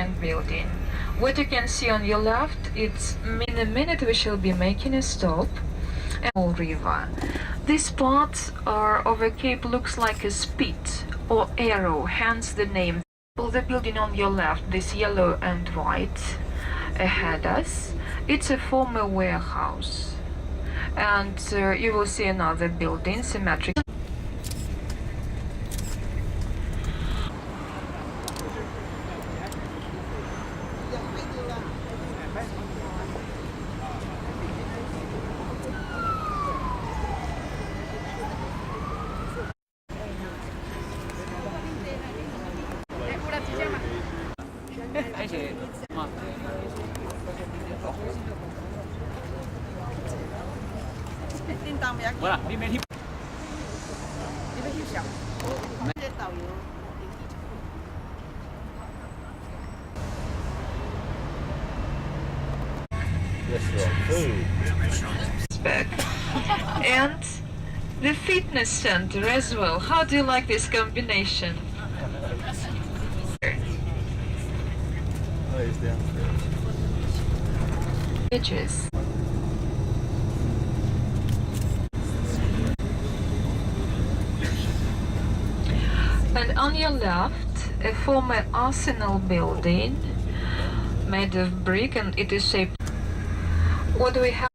giant building. What you can see on your left, it's in a minute we shall be making a stop and river. This part of a cape looks like a spit or arrow, hence the name. The building on your left, this yellow and white ahead us, it's a former warehouse. And you will see another building, symmetric. And the fitness center as well. How do you like this combination? Edges. And on your left, a former arsenal building made of brick, and it is shaped. What do we have?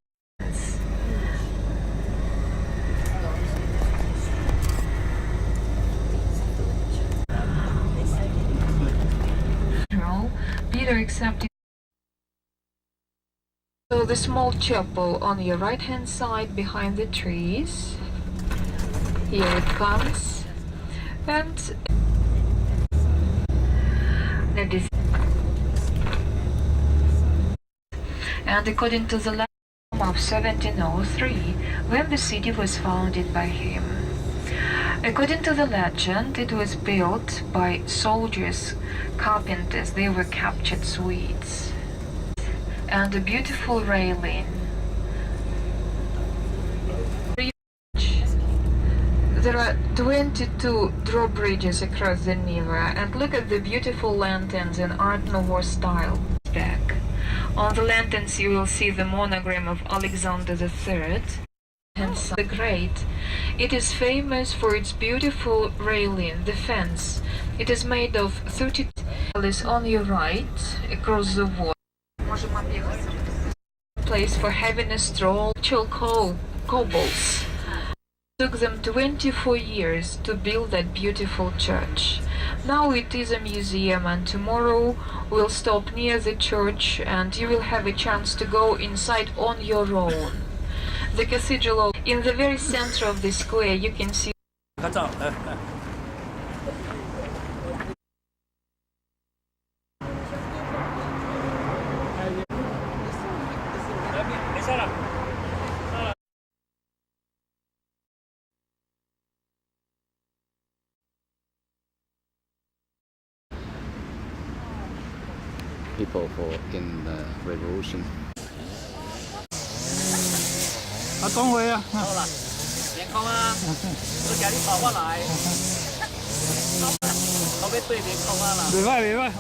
Peter accepted. So the small chapel on your right hand side behind the trees. Here it comes. And according to the legend of 1703, when the city was founded by him. According to the legend, it was built by soldiers, carpenters. They were captured Swedes. And a beautiful railing. There are 22 drawbridges across the Neva, and look at the beautiful lanterns in Art Nouveau style. Back. On the lanterns you will see the monogram of Alexander III. The Great. It is famous for its beautiful railing, the fence. It is made of 30 palace on your right, across the water. Place for having a stroll. Cobbles. It took them 24 years to build that beautiful church. Now it is a museum, and tomorrow we'll stop near the church and you will have a chance to go inside on your own. The cathedral, in the very center of the square, you can see. People in the revolution. 講佢啊！好啦，健康啊！都叫你跑過來，後邊對面空啊啦。明白明白。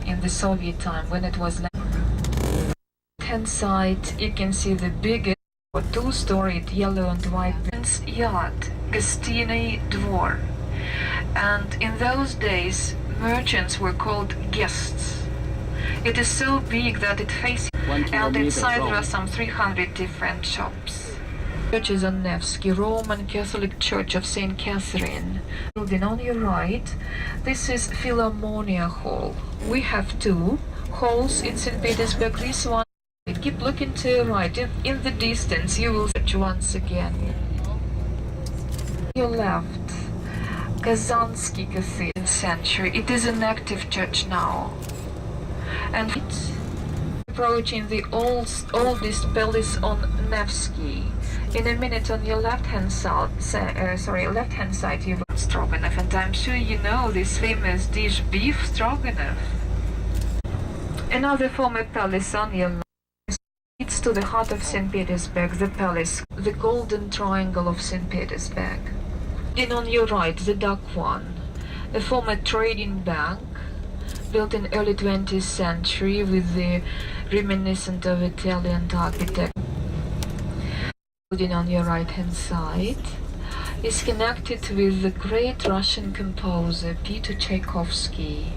In the Soviet time, when it was left-hand side, you can see the biggest two-storied yellow and white yacht, Gostiny Dvor. And in those days, merchants were called guests. It is so big that it faces, and inside there are some 300 different shops. Churches on Nevsky, Roman Catholic Church of St. Catherine. Building on your right, this is Philharmonia Hall. We have two halls in St. Petersburg. This one, keep looking to your right. In the distance, you will see once again. Your left, Kazansky Cathedral century. It is an active church now. And it's approaching the oldest palace on Nevsky. In a minute, on your left-hand side, you will stroganoff, and I'm sure you know this famous dish, beef stroganoff. Another former palace on your left leads to the heart of St. Petersburg, the palace, the Golden Triangle of St. Petersburg. And on your right, the dark one, a former trading bank, built in early 20th century with the reminiscent of Italian architect. Building on your right hand side is connected with the great Russian composer Peter Tchaikovsky,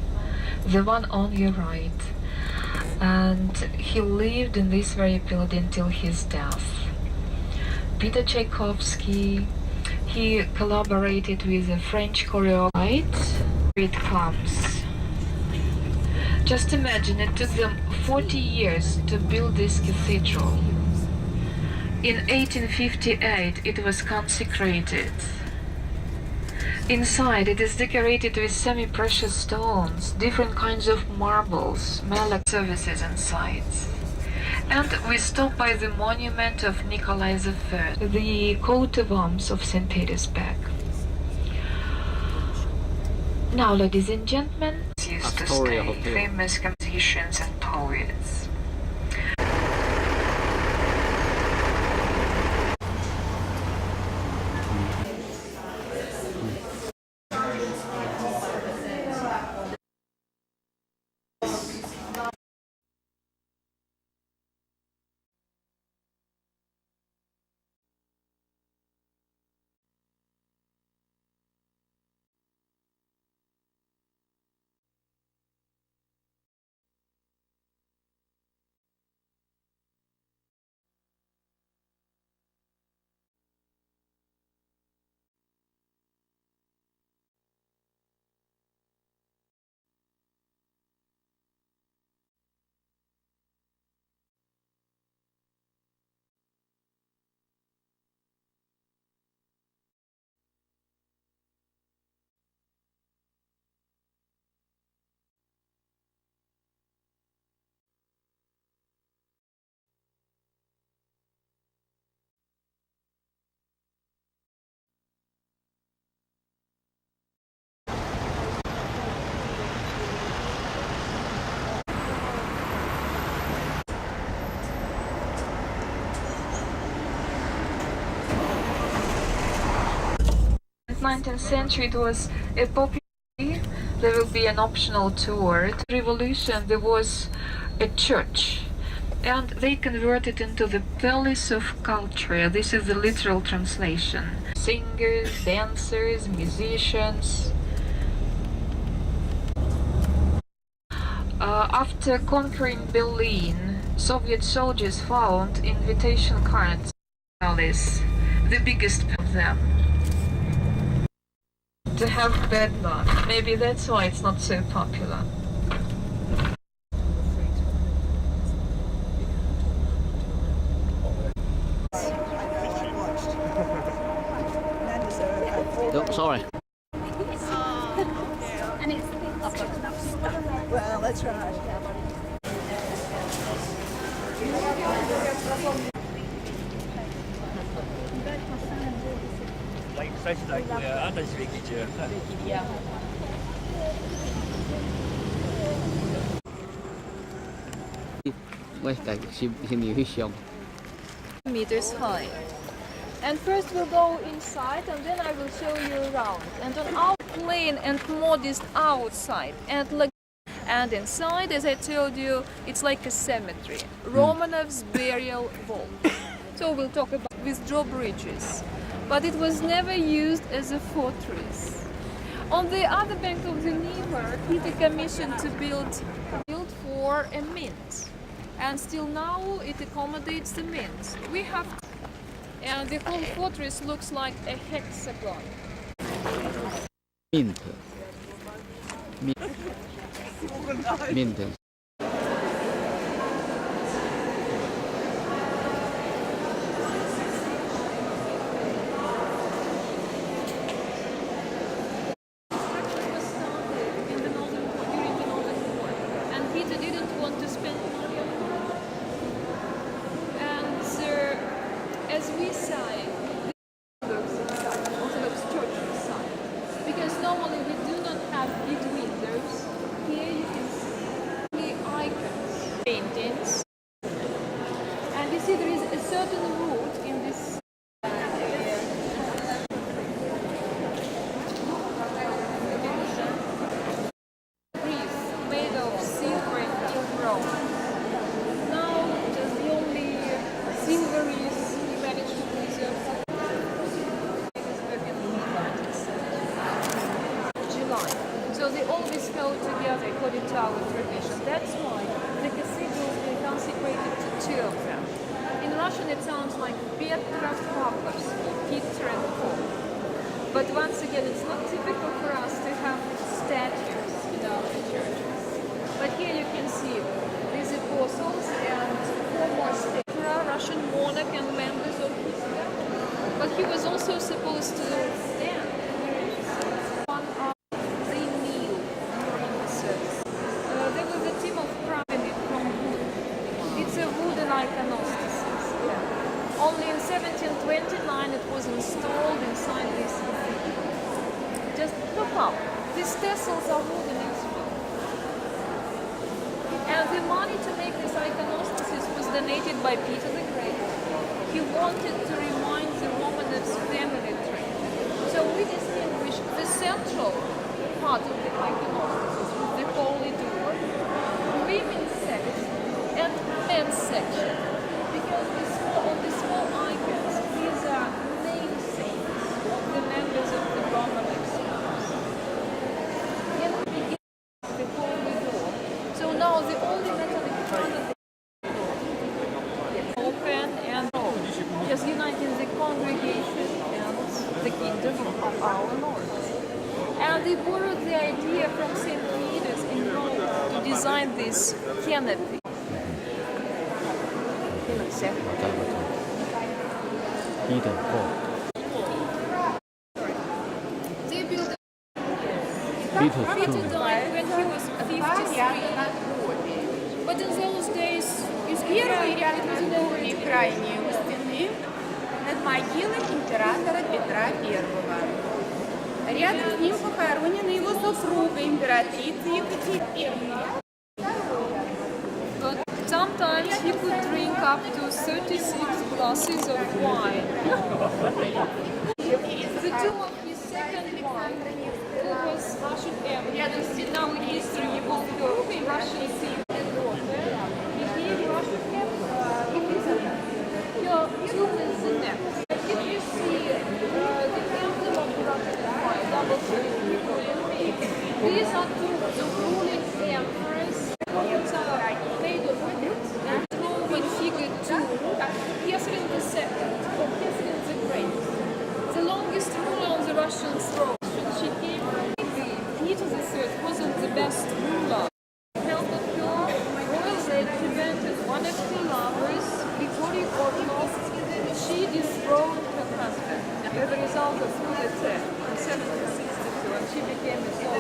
the one on your right, and he lived in this very building till his death. Peter Tchaikovsky, he collaborated with a French choreographer. It comes. Just imagine, it took them 40 years to build this cathedral. In 1858 it was consecrated. Inside it is decorated with semi-precious stones, different kinds of marbles, malachite services inside. And we stop by the monument of Nikolai I, the coat of arms of St. Petersburg. Now, ladies and gentlemen, used to Astoria stay Hotel. famous musicians and poets. In the 19th century it was a popular. There will be an optional tour. At the Revolution there was a church and they converted into the Palace of Culture. This is the literal translation. Singers, dancers, musicians. After conquering Berlin, Soviet soldiers found invitation cards in the palace, the biggest of them. To have bad luck. Maybe that's why it's not so popular. Oh, sorry. Well, that's right. Quay tại xin nhiều hiếp xong. Meters high. And first we'll go inside and then I will show you around. And on our plain and modest outside and inside, as I told you, it's like a cemetery. Romanov's burial vault. So we'll talk about with drawbridges. But it was never used as a fortress. On the other bank of the Dnieper, Peter commissioned to build for a mint. And still now it accommodates the mint. We have, and the whole fortress looks like a hexagon. Mint. Mint. Paintings, and you see there is a certain route in this brief made Rome. Now, just the only silver is we managed to preserve July. So they always go together according to our tradition. That's why the cathedrals were consecrated to two of them. In Russian it sounds like Petra Pavlovsky, Peter and Paul. But once again, it's not typical for us to have statues in our churches. But here you can see these apostles and four more Petra, Russian monarch and members of his family. But he was also supposed to stand. One of they kneel during the service. There was a team of craftsmen from wood. It's a wooden iconostasis. Only in 1729 it was installed inside this cathedral. Just look up. These tassels are wooden as well. And the money to make this iconostasis was donated by Peter the Great. He wanted to remind the Romanovs family tree. So we distinguish the central part of the iconostasis with the holy door, women's section, and men's section. Because on the small icons, these are namesakes of the members of the Romanovs house. In the beginning, the holy door. So now the only metallic part of the door is open and just uniting the congregation and the kingdom of our Lord. And they borrowed the idea from St. Peter's in Rome to design this canopy. Peter, Paul. They built Peter, Peter died when he was 53. But in those days, Первый ряд над крайней у стены над могилой императора Петра I. Рядом с ним похоронена его супруга, императрица Екатерина. but sometimes he could drink up to 36 glasses of wine. The tomb of his second wife, who was Russian empress, now in history he was the Russian daughter, became Russian empress. Her tomb is the next. If you see the emblem of the Russian Empire, double these are tombs of ruling emperors. It's made of wood and Roman figure tomb, Catherine II or Catherine the Great, the longest ruler on the Russian throne. She came Peter III wasn't the best ruler. Help of her, royal age prevented one of her lovers, Grigori Orlov. She dethroned her husband as a result of coup d'etat in 1762, and she became a sole.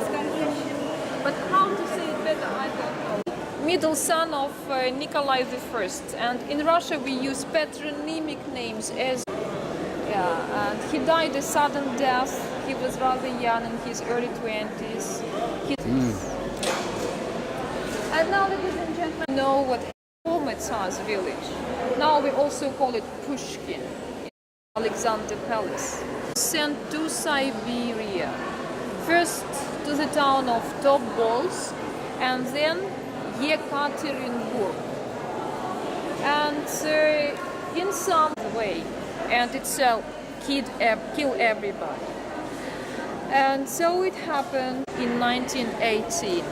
But how to say it better, I don't know. Middle son of Nikolai I, and in Russia we use patronymic names as and he died a sudden death. He was rather young, in his early 20s. And now, ladies and gentlemen, you know what Tsar's village. Now we also call it Pushkin, in Alexander Palace. Sent to Siberia, first to the town of Tobolsk, and then Yekaterinburg. And in some way, and itself kill everybody. And so it happened in 1918.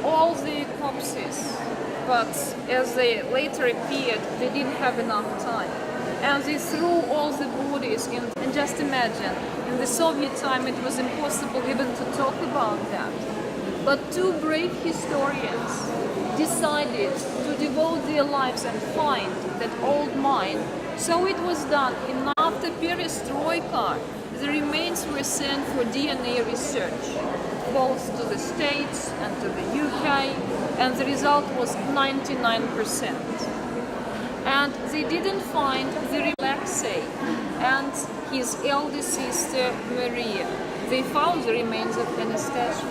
All the corpses, but as they later appeared, they didn't have enough time. And they threw all the bodies in. And just imagine, in the Soviet time it was impossible even to talk about that. But two brave historians decided to devote their lives and find that old mine. So it was done. After Perestroika, the remains were sent for DNA research, both to the States and to the UK, and the result was 99%. And they didn't find the Alexei and his elder sister Maria. They found the remains of Anastasia.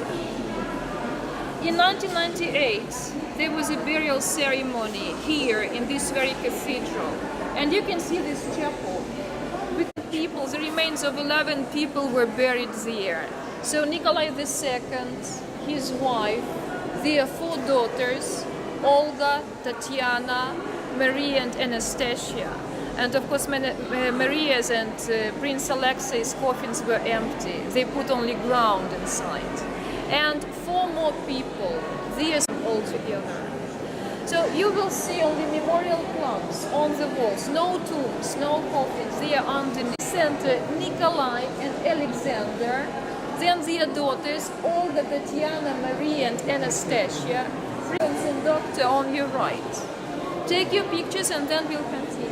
In 1998, there was a burial ceremony here in this very cathedral. And you can see this chapel with people. The remains of 11 people were buried there. So Nikolai II, his wife, their 4 daughters, Olga, Tatiana, Marie and Anastasia. And of course Maria's and Prince Alexei's coffins were empty. They put only ground inside. And 4 more people, theirs all together. So you will see only memorial plaques on the walls, no tombs, no coffins. They are underneath. Center, Nikolai and Alexander. Then their daughters, Olga, Tatiana, Marie and Anastasia. Prince and doctor on your right. Take your pictures and then we'll continue.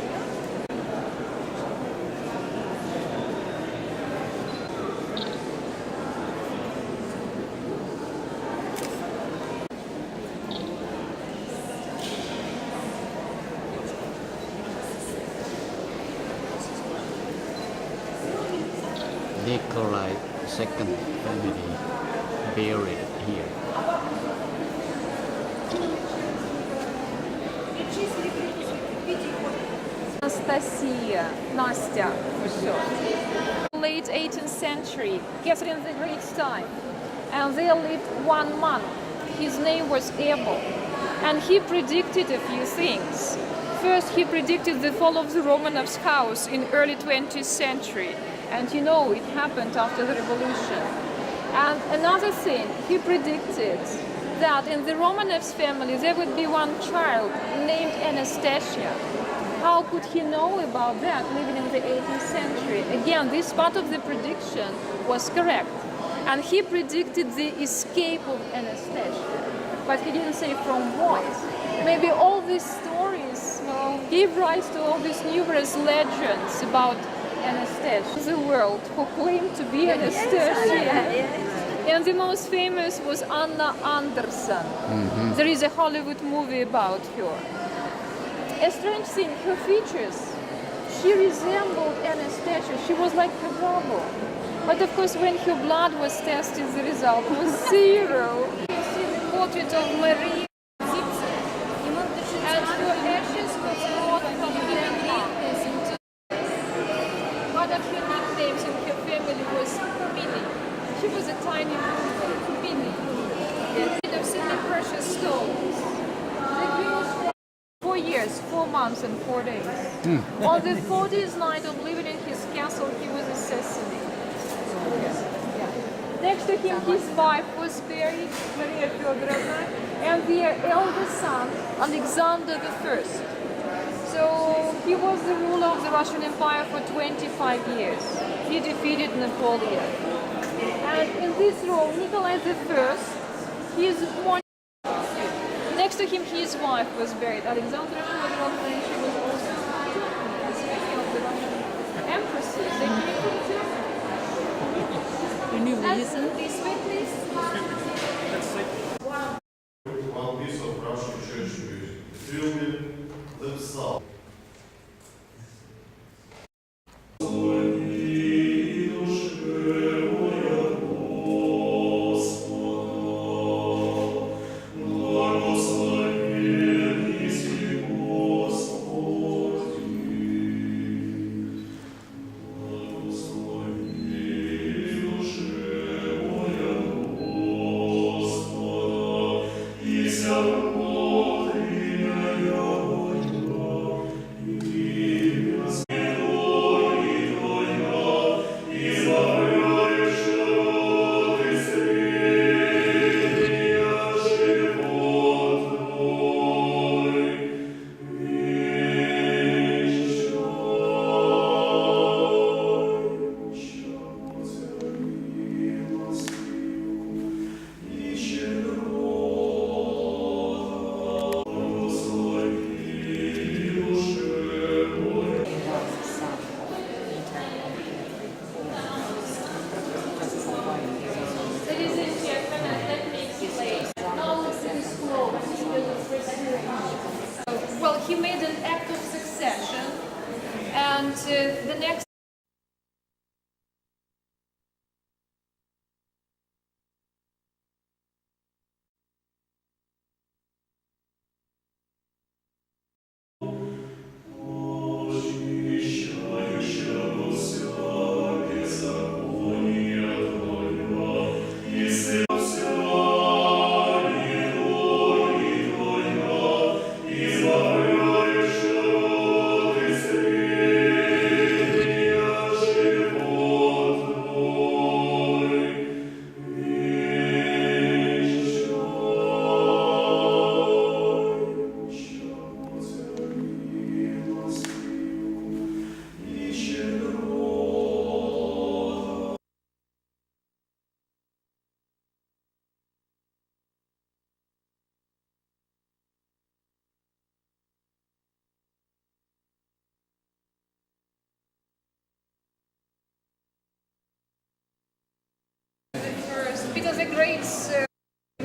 Nikolai II family buried here. Anastasia, Nastya, for short. Late 18th century, Catherine the Great's time. And they lived 1 month. His name was Abel. And he predicted a few things. First, he predicted the fall of the Romanovs' house in early 20th century. And you know, it happened after the revolution. And another thing, he predicted that in the Romanovs family there would be 1 child named Anastasia. How could he know about that living in the 18th century? Again, this part of the prediction was correct. And he predicted the escape of Anastasia. But he didn't say from what. Maybe all these stories gave rise to all these numerous legends about Anastasia. The world who claimed to be Anastasia. And the most famous was Anna Anderson. There is a Hollywood movie about her. A strange thing, her features, she resembled Anastasia. She was like her double. But of course, when her blood was tested, the result was 0. You see the portrait of Marie, and her ashes were brought from her. One of her nicknames in her family was Minnie. She was a tiny woman, Minnie. Made of semi-precious stones. The girl stayed 4 years, 4 months and 4 days. On the 40th night of living in his castle, he was assassinated. Next to him, his wife was buried, Maria Feodorovna, and their eldest son, Alexander I. So he was the ruler of the Russian Empire for 25 years. He defeated Napoleon. And in this row, Nikolai I, his one. Next to him, his wife was buried, Alexandra Feodorovna, and she was also speaking of the Russian empresses. They came from Germany. And this way, please. One piece of Russian church music. Filming themselves. Well, he made an act of succession, and the next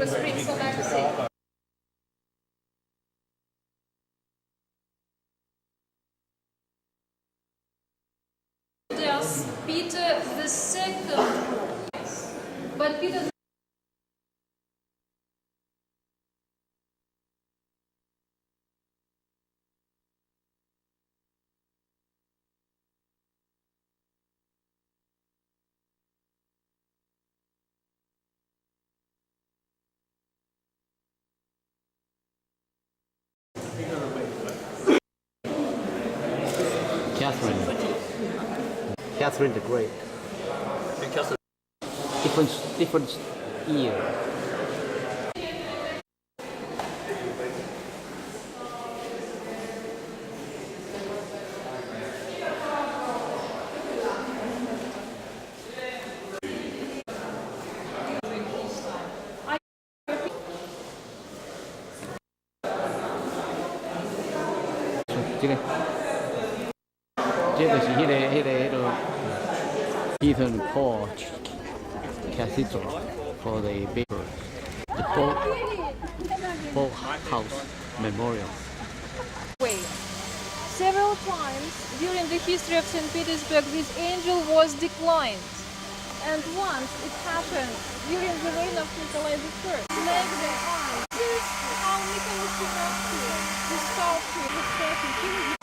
Spring Collection. Does Peter the Second, but Peter Catherine the Great. Because Different year. This is here Peter and Paul Cathedral for the paper. The Paul House Memorial. way. Several times during the history of St. Petersburg, this angel was declined. And once it happened during the reign of Nikolai I. Like the eye. This is how Nicholas Chernavsky, the sculptor, was taken. He was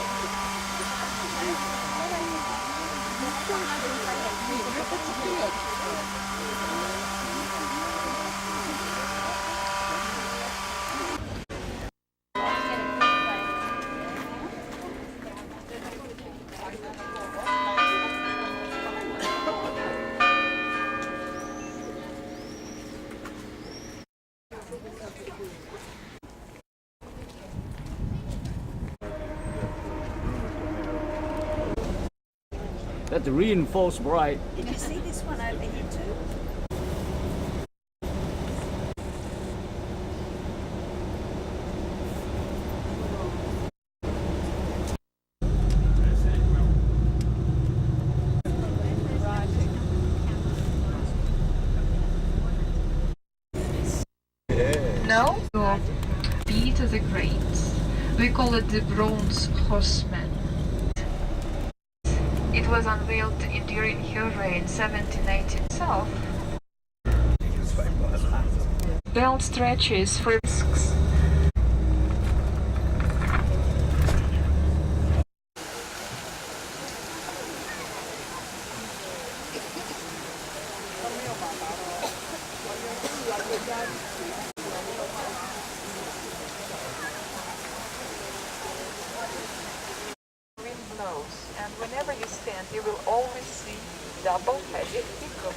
That's reinforced bright. Did you see this one over here too? No? Peter the Great. We call it the Bronze Horseman. It was unveiled during her reign, 1790 itself. Belt stretches for risks. Wind blows, and whenever you stand, you will always see double-headed eagle.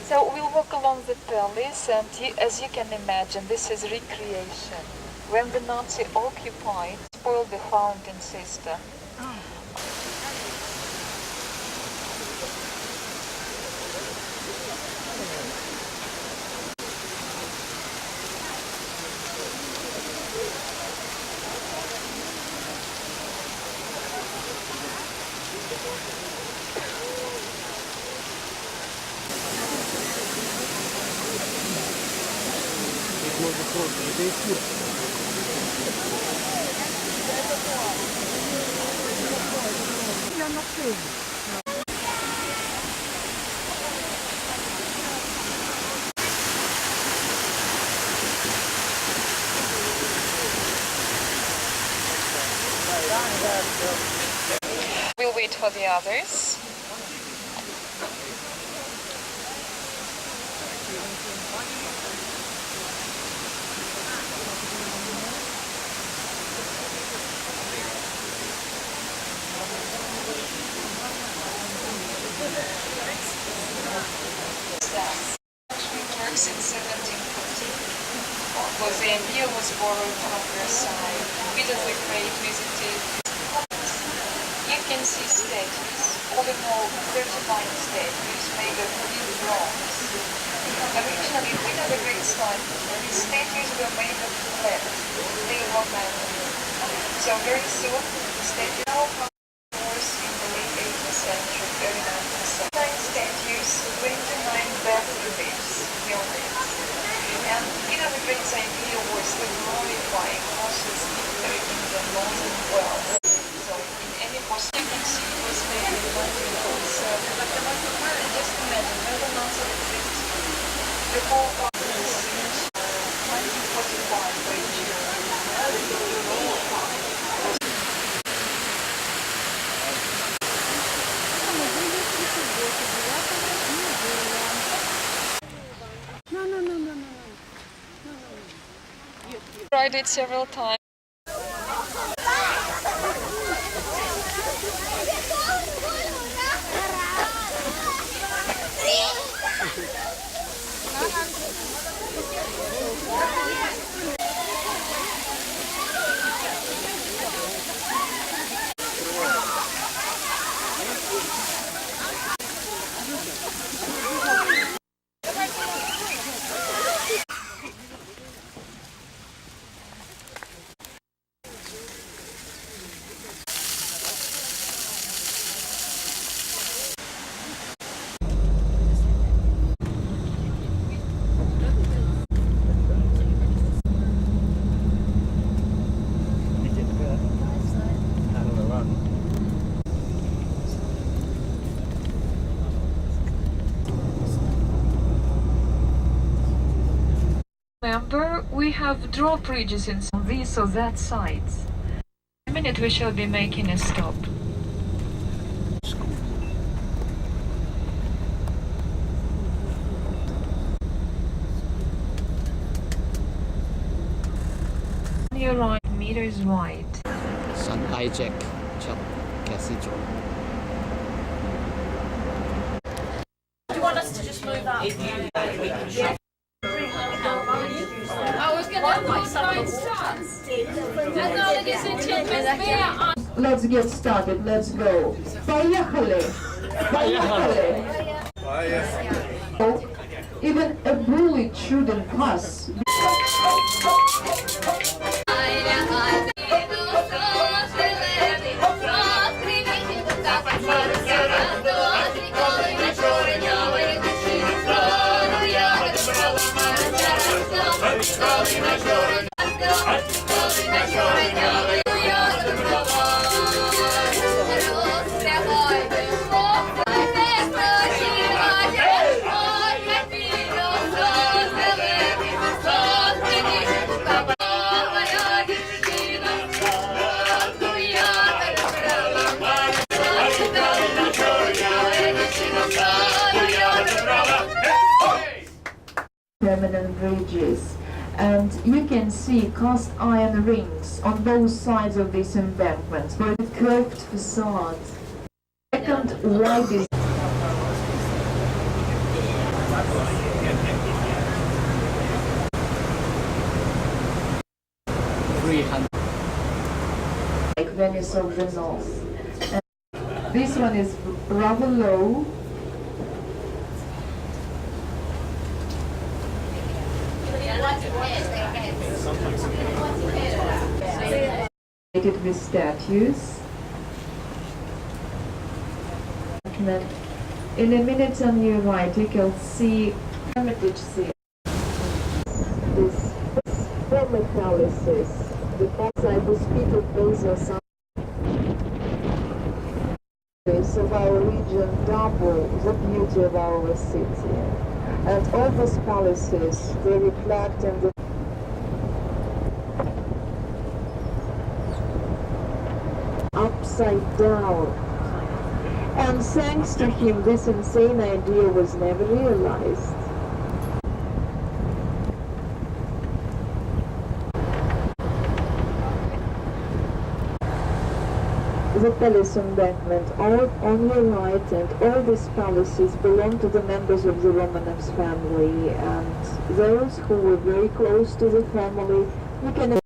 So we'll walk along the palace, and as you can imagine, this is recreation. When the Nazi occupied, spoiled the fountain system. We'll wait for the others. Works in 1714. The idea was borrowed from Versailles. Peter the Great visited. You can see statues. All in all, 39 statues made of real bronze. Originally, Peter the Great's time, these statues were made of lead. They were metal. So very soon, the statue now was in the late 18th century, early 19th century. 9 statues, 29 bas-reliefs. Prince's idea was to glorify horses victory in the northern world. So in any possibility it was made in 1947. Just imagine, Netherlands exists. The whole army since 1945 by Tried it several times. Remember, we have drawbridges in on these or that sides. In a minute we shall be making a stop. On your right, meters wide. St. Isaac Cathedral. Do you want us to just move up? Let's get started. Let's go. Поехали. Поехали. Even a bullet shouldn't pass. Permanent bridges, and you can see cast iron rings on both sides of these embankments for a curved facade. Second widest. Like Venice of the North. And this one is rather low. With statues. In a minute on your right, you can see Hermitage here. This former palaces, the backside was Peter Bezos of our region double the beauty of our city. And all these palaces, they reflect in the upside down. And thanks to him, this insane idea was never realized. The palace embankment, all on your right, and all these palaces belong to the members of the Romanovs family, and those who were very close to the family, you can